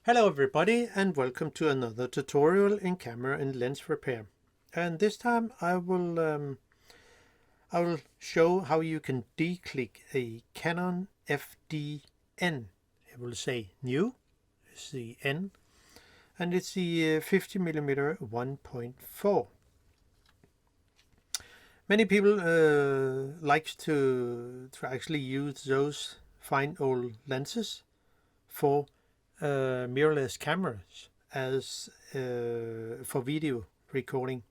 Hello everybody and welcome to another tutorial in camera and lens repair. And this time I will show how you can declick a Canon FDn. It will say new, it's the N, and it's the 50mm 1.4. Many people likes to actually use those fine old lenses for mirrorless cameras as for video recording,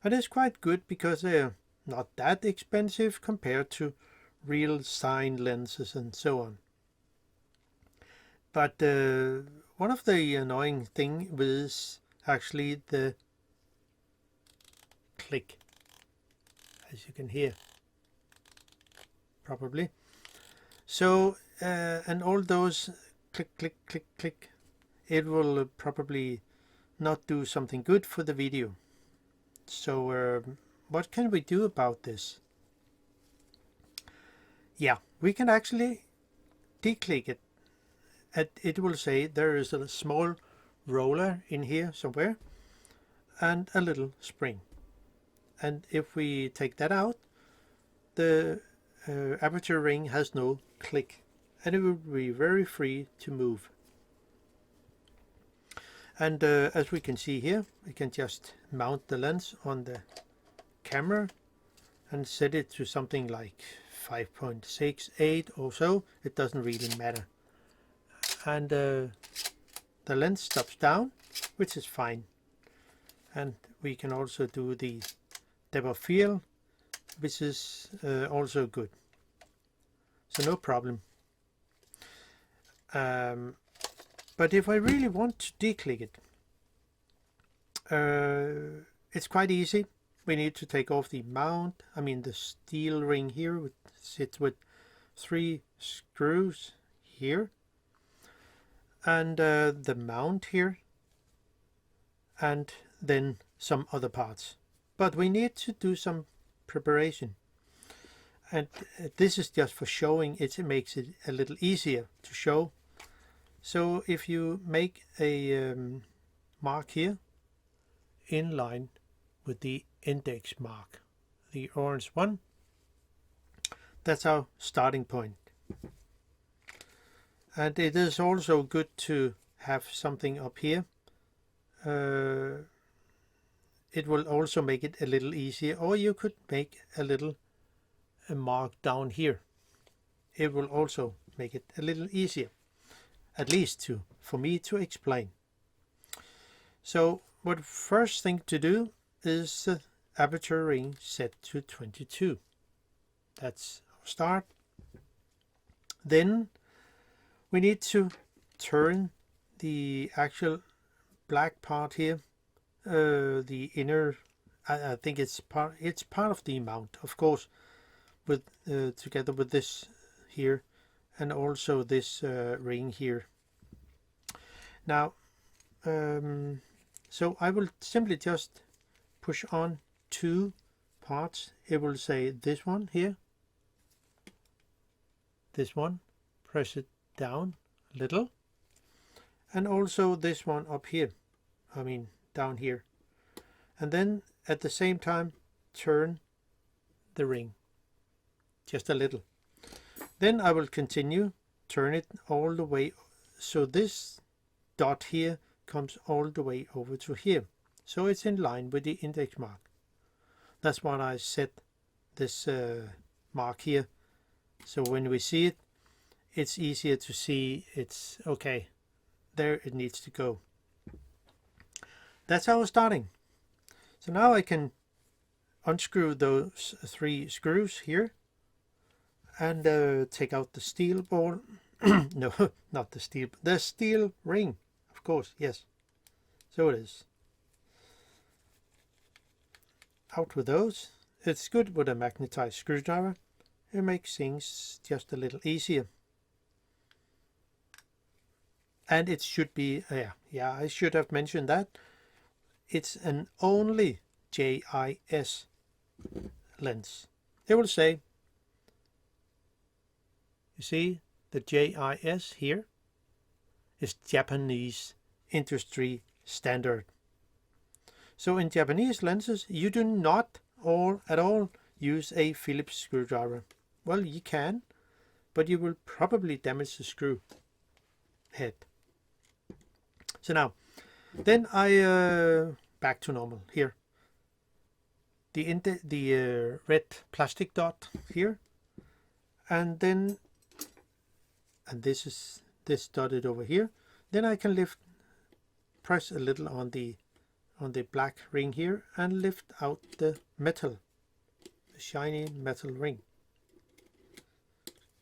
and it's quite good because they're not that expensive compared to real sign lenses and so on. But one of the annoying thing is actually the click, as you can hear probably. So and all those click, click, click, click, it will probably not do something good for the video. So what can we do about this? Yeah, we can actually declick it. It will say there is a small roller in here somewhere and a little spring. And if we take that out, the aperture ring has no click, and it will be very free to move. And as we can see here, we can just mount the lens on the camera and set it to something like 5.68 or so. It doesn't really matter. And the lens stops down, which is fine. And we can also do the depth of field, which is also good. So no problem. But if I really want to declick it, it's quite easy. We need to take off the mount. I mean the steel ring here sits with 3 screws here, and the mount here, and then some other parts. But we need to do some preparation, and this is just for showing. It makes it a little easier to show. So if you make a mark here in line with the index mark, the orange one, that's our starting point. And it is also good to have something up here. It will also make it a little easier, or you could make a little mark down here. It will also make it a little easier, at least for me to explain. So what first thing to do is the aperture ring set to 22. That's our start. Then we need to turn the actual black part here, the inner. I think it's part of the mount, of course, with together with this here, and also this ring here. Now, so I will simply just push on 2 parts. It will say this one here, this one, press it down a little, and also this one up here, I mean down here, and then at the same time turn the ring just a little. Then I will continue, turn it all the way, so this dot here comes all the way over to here, so it's in line with the index mark. That's why I set this mark here, so when we see it, it's easier to see. It's okay, there it needs to go. That's our starting. So now I can unscrew those 3 screws here and take out the steel ball. No, not the steel ring, of course, yes. So it is. Out with those. It's good with a magnetized screwdriver. It makes things just a little easier. And it should be, yeah, I should have mentioned that. It's an only JIS lens. It will say, you see the JIS here, is Japanese industry standard. So in Japanese lenses, you do not at all use a Phillips screwdriver. Well, you can, but you will probably damage the screw head. So now, then I back to normal here. The red plastic dot here, and then this is this dotted over here. Then I can press a little on the black ring here and lift out the metal, the shiny metal ring.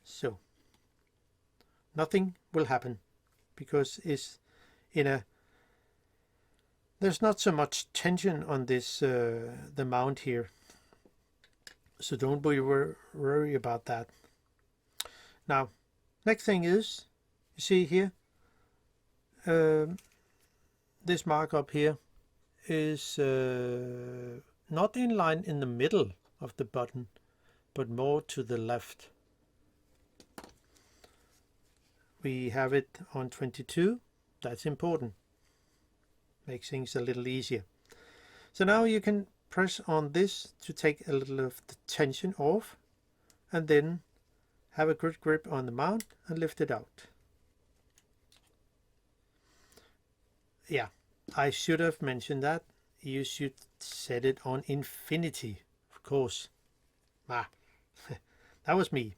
So nothing will happen because there's not so much tension on this the mount here, so don't be worry about that. Now, next thing is, you see here, this mark up here is not in line in the middle of the button, but more to the left. We have it on 22. That's important. Makes things a little easier. So now you can press on this to take a little of the tension off, and then have a good grip on the mount and lift it out. Yeah, I should have mentioned that. You should set it on infinity, of course. That was me.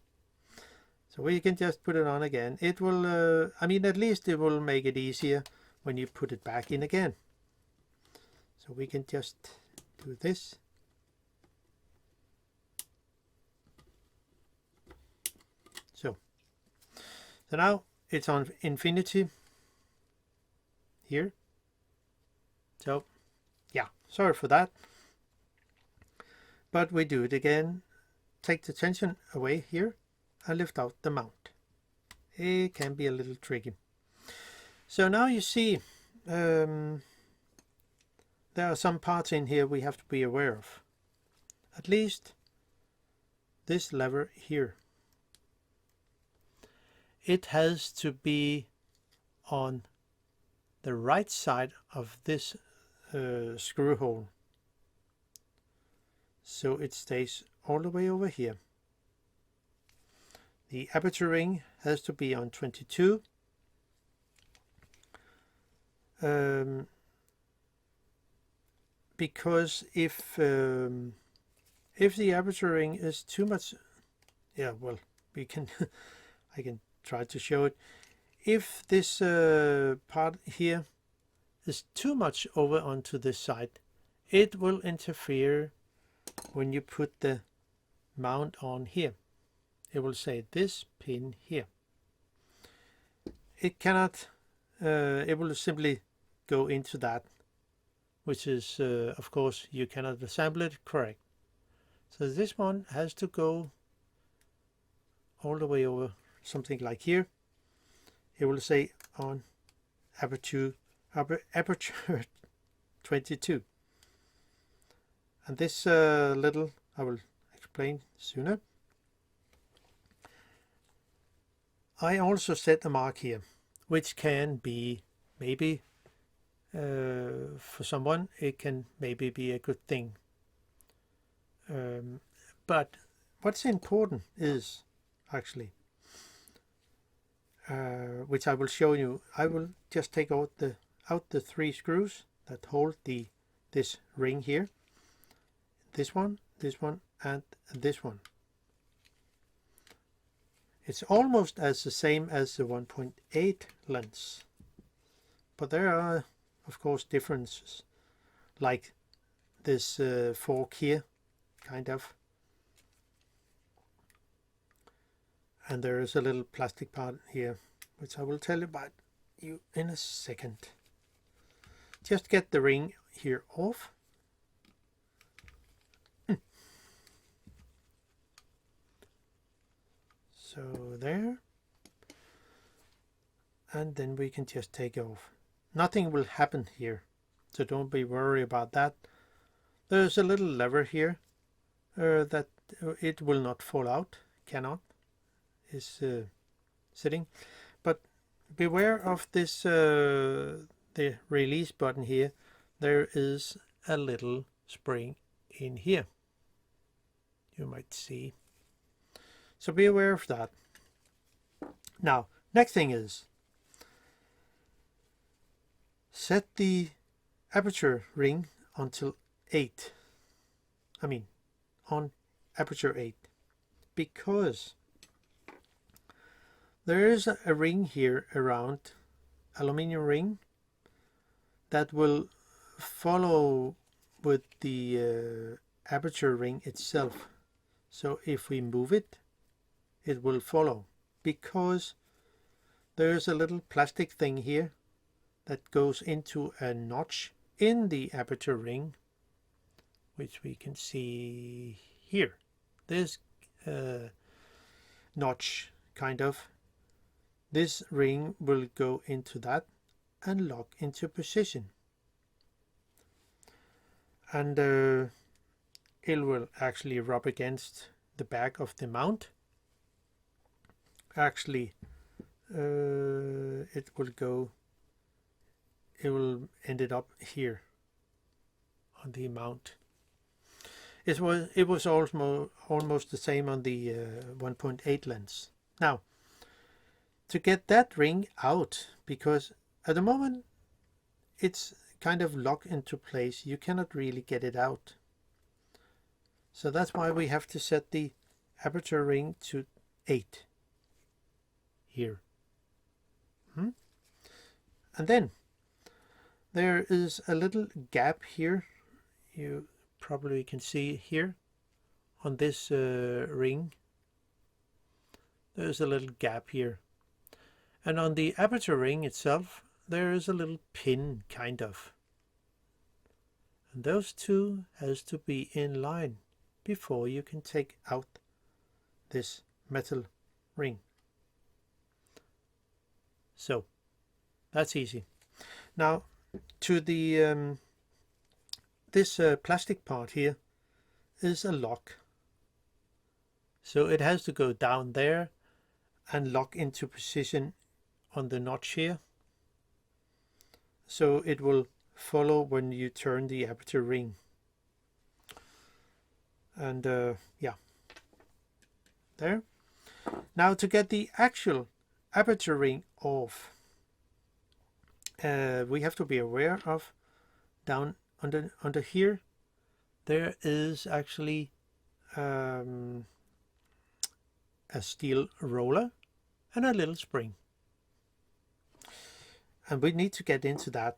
So we can just put it on again. It will, I mean, at least it will make it easier when you put it back in again. So we can just do this. So now it's on infinity here. So yeah, sorry for that. But we do it again. Take the tension away here and lift out the mount. It can be a little tricky. So now you see there are some parts in here we have to be aware of. At least this lever here. It has to be on the right side of this screw hole. So it stays all the way over here. The aperture ring has to be on 22. Because if the aperture ring is too much, yeah, well, we can I can try to show it. If this part here is too much over onto this side, it will interfere when you put the mount on here. It will say this pin here. It cannot, it will simply go into that, which is, of course, you cannot assemble it correct. So this one has to go all the way over, something like here. It will say on aperture 22. And this little, I will explain sooner. I also set a mark here, which can be maybe, for someone, it can maybe be a good thing. But what's important is actually, which I will show you, I will just take out the 3 screws that hold this ring here. This one, and this one. It's almost as the same as the 1.8 lens, but there are, of course, differences, like this fork here, kind of, and there is a little plastic part here, which I will tell you about in a second. Just get the ring here off. So there, and then we can just take off. Nothing will happen here, so don't be worried about that. There's a little lever here that it will not fall out, cannot, is sitting, but beware of this, the release button here. There is a little spring in here, you might see. So be aware of that. Now, next thing is set the aperture ring until 8. I mean, on aperture 8, because there is a ring here around, aluminium ring, that will follow with the aperture ring itself. So if we move it, it will follow, because there's a little plastic thing here that goes into a notch in the aperture ring, which we can see here. This notch, kind of. This ring will go into that and lock into position. And it will actually rub against the back of the mount. Actually, it will end it up here on the mount. It was almost the same on the 1.8 lens. Now, to get that ring out, because at the moment it's kind of locked into place, you cannot really get it out. So that's why we have to set the aperture ring to 8 here. And then there is a little gap here. You probably can see here on this ring. There's a little gap here. And on the aperture ring itself, there is a little pin, kind of. And those two has to be in line before you can take out this metal ring. So that's easy. Now to the this plastic part here is a lock. So it has to go down there and lock into position on the notch here. So it will follow when you turn the aperture ring. And yeah, there. Now to get the actual aperture ring off, we have to be aware of down under here there is actually a steel roller and a little spring, and we need to get into that.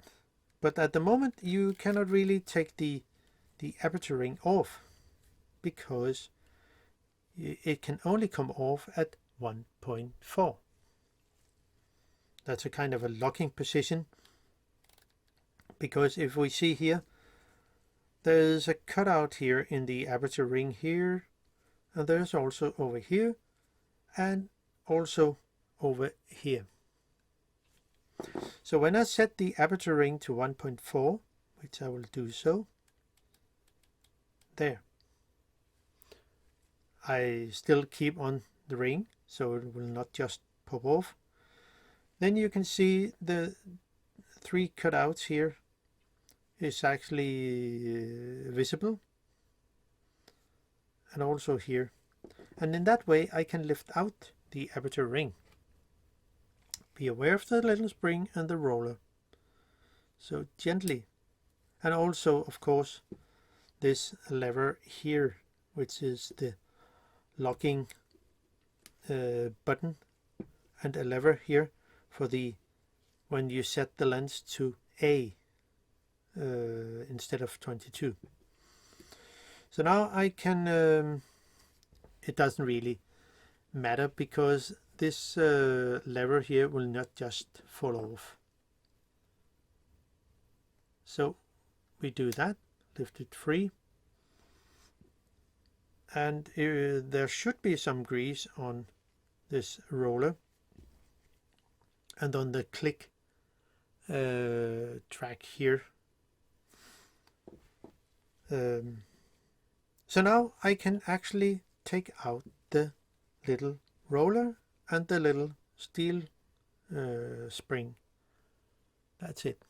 But at the moment you cannot really take the aperture ring off, because it can only come off at 1.4. That's a kind of a locking position, because if we see here, there's a cutout here in the aperture ring here, and there's also over here and also over here. So when I set the aperture ring to 1.4, which I will do so, there, I still keep on the ring so it will not just pop off. Then you can see the 3 cutouts here is actually visible, and also here. And in that way I can lift out the aperture ring. Be aware of the little spring and the roller. So gently. And also, of course, this lever here, which is the locking button, and a lever here for the when you set the lens to A instead of 22. So now I can it doesn't really matter, because this lever here will not just fall off. So we do that, lift it free, and there should be some grease on this roller and on the click track here. So now I can actually take out the little roller and the little steel spring. That's it.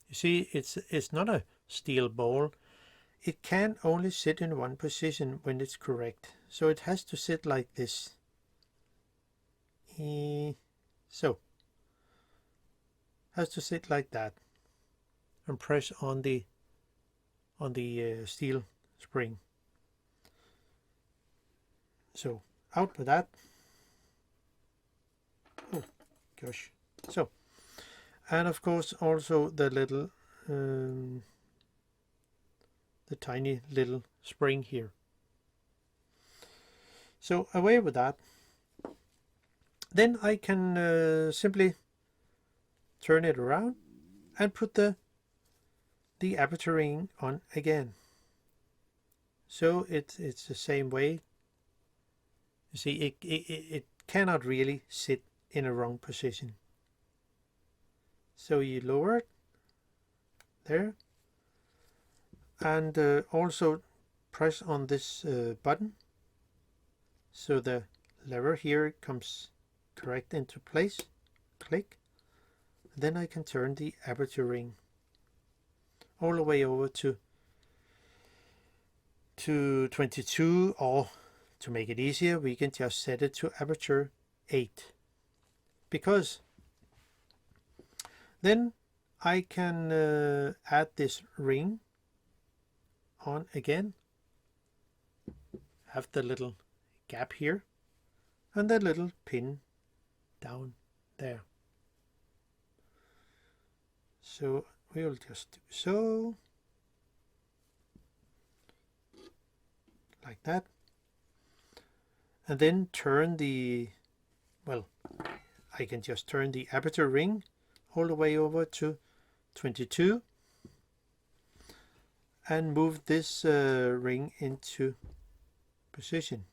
You see, it's not a steel ball. It can only sit in one position when it's correct. So it has to sit like this. So, has to sit like that, and press on the steel spring. So out with that. Oh gosh. So, and of course also the little the tiny little spring here. So away with that. Then I can simply turn it around and put the aperture ring on again. So it's the same way. You see, it cannot really sit in a wrong position. So you lower it there, and also press on this button so the lever here comes correct into place. Click. Then I can turn the aperture ring all the way over to 22, or to make it easier we can just set it to aperture 8, because then I can add this ring on again, have the little gap here and the little pin down there. So we'll just do so, like that, and then turn the, well, I can just turn the aperture ring all the way over to 22 and move this ring into position.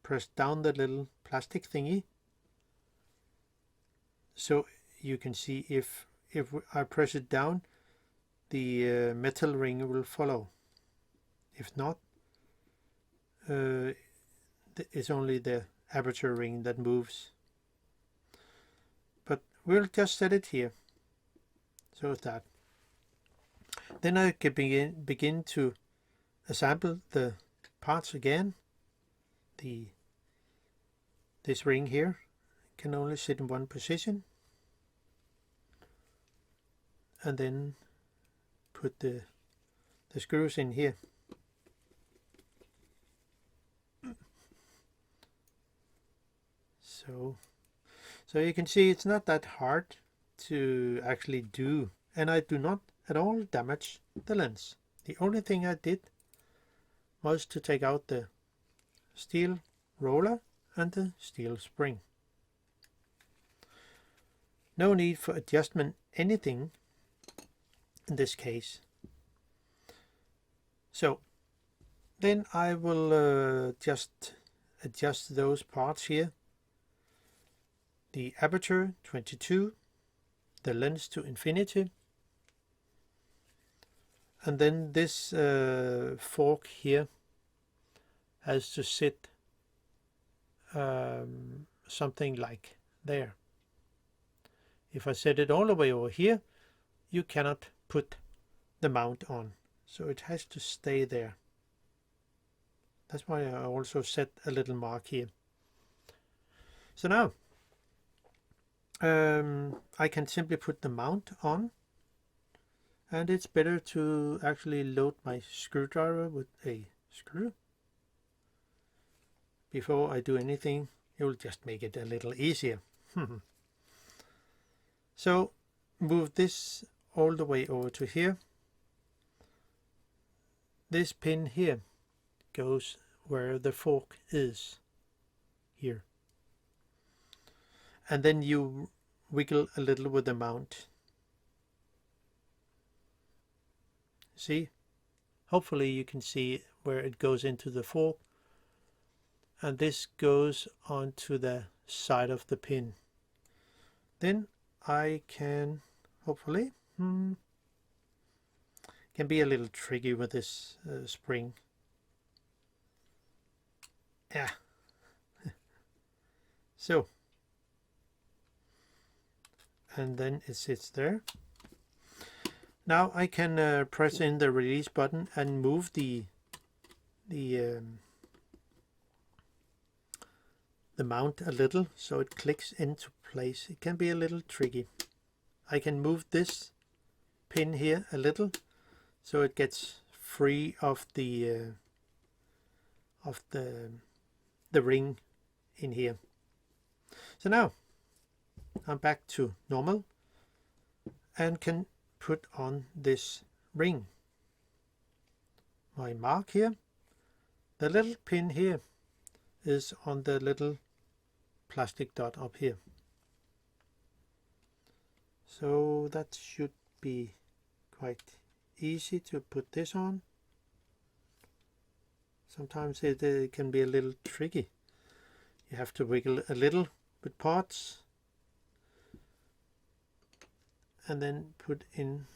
Press down the little plastic thingy, so you can see if I press it down, the metal ring will follow. If not, it's only the aperture ring that moves. But we'll just set it here. So that. Then I can begin to assemble the parts again. This ring here can only sit in one position, and then put the screws in here. So you can see it's not that hard to actually do, and I do not at all damage the lens. The only thing I did was to take out the steel roller and the steel spring. No need for adjustment anything in this case. So then I will just adjust those parts here. The aperture 22, the lens to infinity, and then this fork here has to sit something like there. If I set it all the way over here, you cannot put the mount on, so it has to stay there. That's why I also set a little mark here. So now I can simply put the mount on, and it's better to actually load my screwdriver with a screw before I do anything. It will just make it a little easier. So move this all the way over to here. This pin here goes where the fork is here, and then you wiggle a little with the mount. See, hopefully you can see where it goes into the fork, and this goes onto the side of the pin. Then I can hopefully can be a little tricky with this spring. Yeah. So and then it sits there. Now I can press in the release button and move the mount a little so it clicks into place. It can be a little tricky. I can move this pin here a little so it gets free of the ring in here. So now I'm back to normal and can put on this ring. My mark here, the little pin here is on the little plastic dot up here. So that should be quite easy to put this on. Sometimes it can be a little tricky. You have to wiggle a little with parts and then put in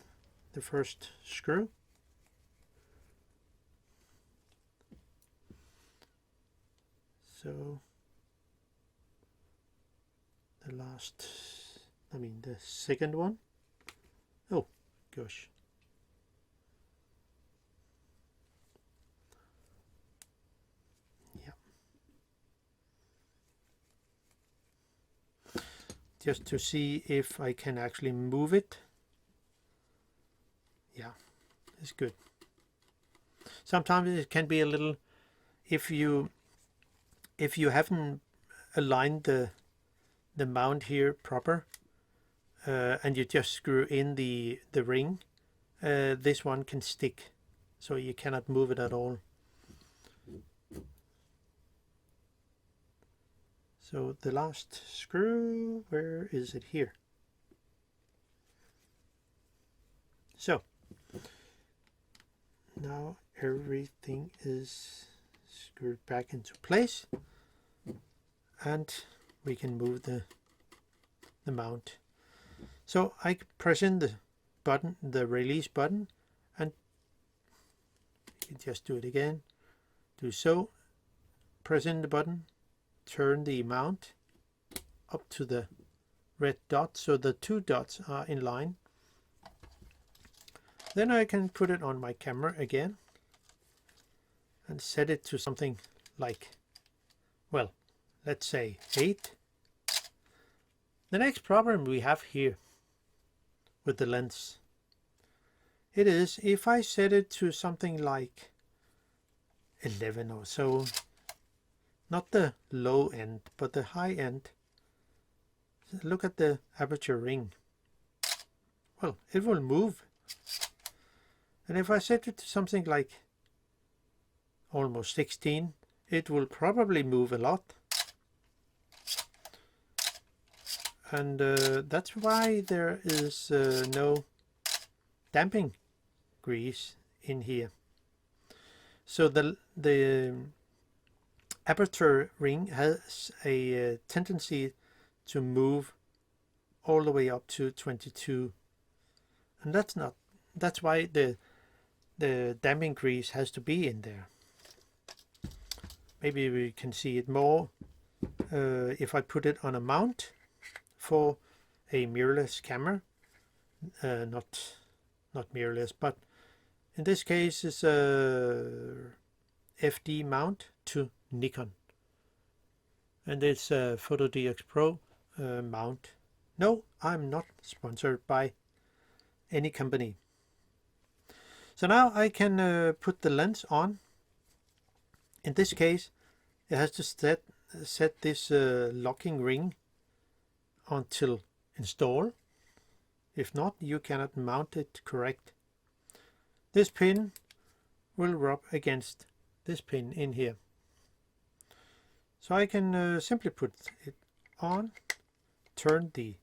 the first screw. So the second one. Oh gosh. Yeah. Just to see if I can actually move it. Yeah, it's good. Sometimes it can be a little, if you haven't aligned the mount here proper, and you just screw in the ring, this one can stick, so you cannot move it at all. So the last screw, where is it? Here. So now everything is screwed back into place and we can move the mount. So I press in the button, the release button, and you just do it again. Do so, press in the button, turn the mount up to the red dot so the two dots are in line. Then I can put it on my camera again and set it to something like, well, let's say 8. The next problem we have here with the lens, it is if I set it to something like 11 or so, not the low end but the high end. Look at the aperture ring. Well, it will move. And if I set it to something like almost 16, it will probably move a lot. And that's why there is no damping grease in here. So the aperture ring has a tendency to move all the way up to 22, and that's why the damping grease has to be in there. Maybe we can see it more if I put it on a mount for a mirrorless camera. Not mirrorless, but in this case it's a FD mount to Nikon, and it's a PhotoDX Pro mount. No, I'm not sponsored by any company. So now I can put the lens on. In this case, it has to set this locking ring until install. If not, you cannot mount it correct. This pin will rub against this pin in here. So I can simply put it on, turn the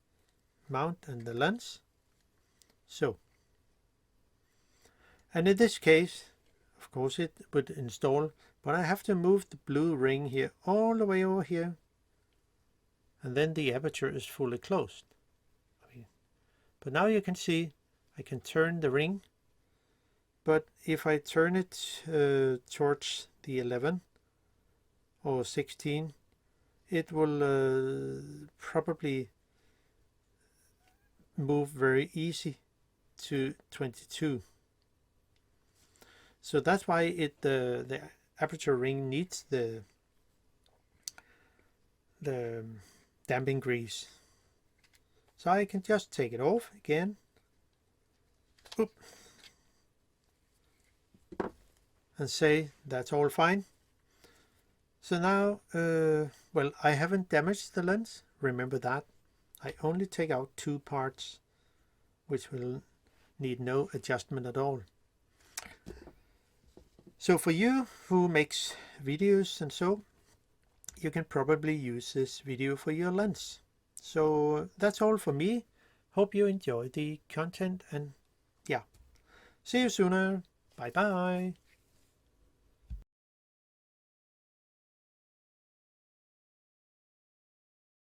mount and the lens. So. And in this case, of course it would install, but I have to move the blue ring here all the way over here, and then the aperture is fully closed. But now you can see I can turn the ring, but if I turn it towards the 11 or 16, it will probably move very easy to 22. So that's why the aperture ring needs the damping grease. So I can just take it off again. Oop. And say that's all fine. So now, well, I haven't damaged the lens, remember that. I only take out 2 parts, which will need no adjustment at all. So for you who makes videos and so, you can probably use this video for your lens. So that's all for me. Hope you enjoy the content, and yeah, see you sooner. Bye bye.